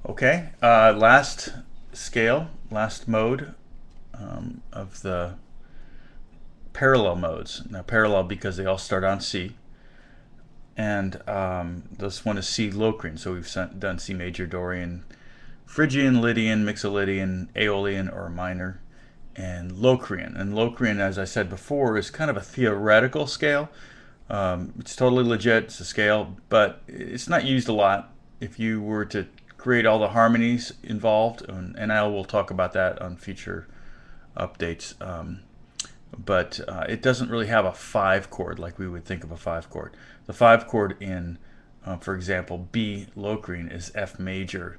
Okay, last scale, last mode of the parallel modes. Now parallel because they all start on C. And this one is C Locrian. So we've done C major, Dorian, Phrygian, Lydian, Mixolydian, Aeolian or minor, and Locrian. And Locrian, as I said before, is kind of a theoretical scale. It's totally legit, it's a scale, but it's not used a lot. If you were to create all the harmonies involved, and I will talk about that on future updates, but it doesn't really have a 5 chord like we would think of a 5 chord. The 5 chord in, for example, B Locrian is F major,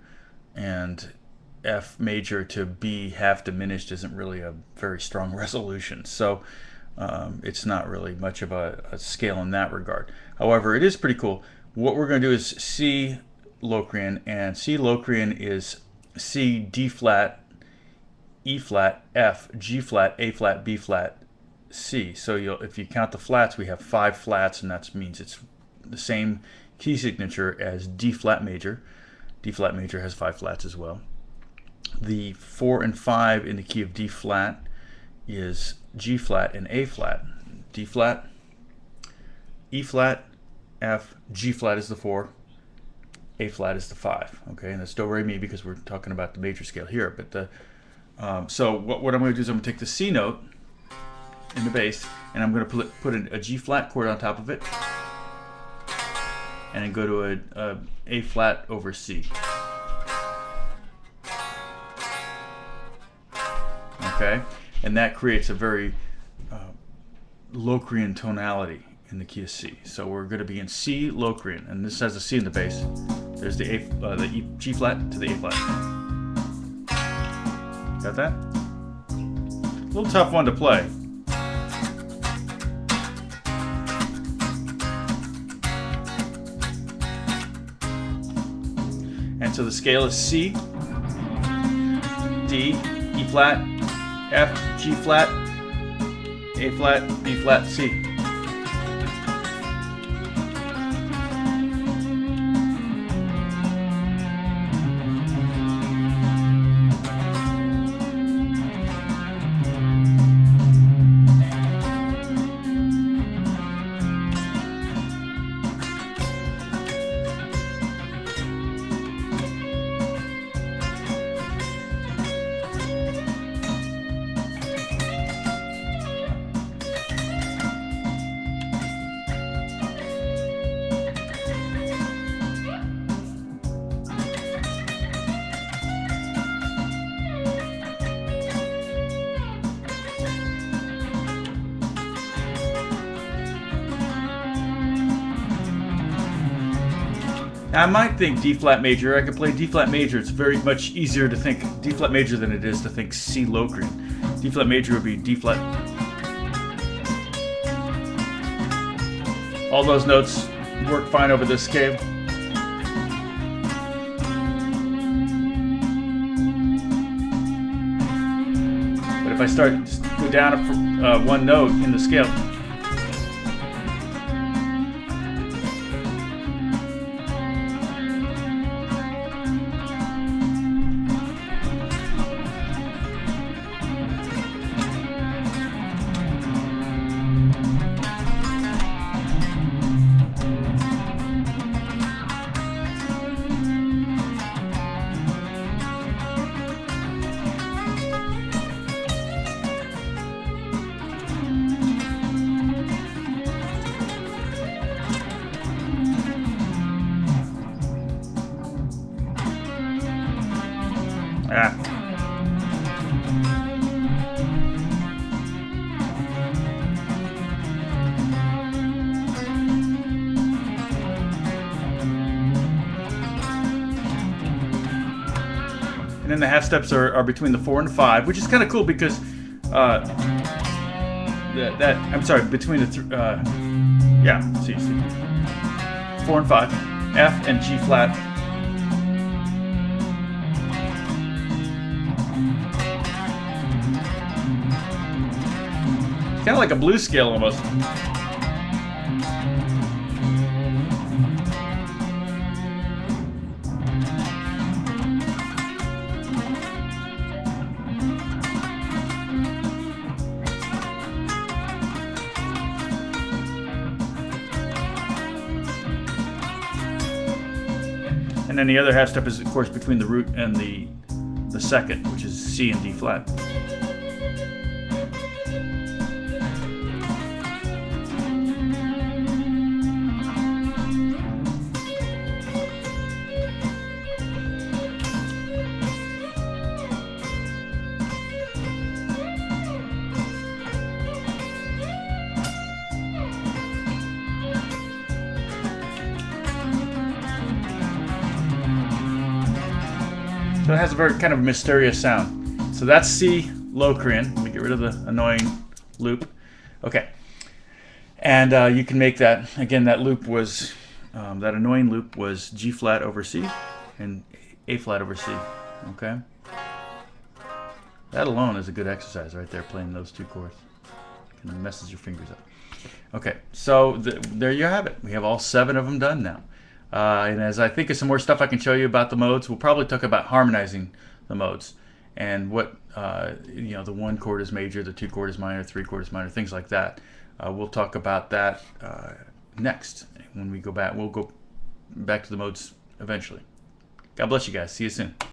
and F major to B half diminished isn't really a very strong resolution, so it's not really much of a scale in that regard. However, it is pretty cool. What we're going to do is C Locrian, and C Locrian is C, D flat, E flat, F, G flat, A flat, B flat, C. So if you count the flats, we have 5 flats, and that means it's the same key signature as D flat major. D flat major has 5 flats as well. The 4 and 5 in the key of D flat is G flat and A flat. D flat, E flat, F, G flat is the 4, A flat is the 5. Okay, and that's do re mi because we're talking about the major scale here. But the so what I'm going to do is I'm going to take the C note in the bass, and I'm going to put a G flat chord on top of it, and then go to a flat over C. Okay, and that creates a very Locrian tonality in the key of C. So we're going to be in C Locrian, and this has a C in the bass. There's the G flat to the A flat. Got that? A little tough one to play. And so the scale is C, D, E flat, F, G flat, A flat, B flat, C. I might think D flat major. I could play D flat major. It's very much easier to think D flat major than it is to think C Locrian. D flat major would be D flat. All those notes work fine over this scale. But if I go down one note in the scale, and then the half steps are between the 4 and 5, which is kind of cool because I'm sorry, between the C, 4 and 5, F and G flat. Kind of like a blues scale almost. and then the other half step is, of course, between the root and the second, which is C and D flat. So it has a very kind of mysterious sound. So that's C Locrian. Let me get rid of the annoying loop. Okay. And you can make that, again, that loop was, that annoying loop was G flat over C and A flat over C. Okay. That alone is a good exercise right there, playing those two chords. Kind of messes your fingers up. Okay, so there you have it. We have all 7 of them done now. And as I think of some more stuff I can show you about the modes, we'll probably talk about harmonizing the modes and what, you know, the 1 chord is major, the 2 chord is minor, 3 chord is minor, things like that. We'll talk about that next when we go back. We'll go back to the modes eventually. God bless you guys. See you soon.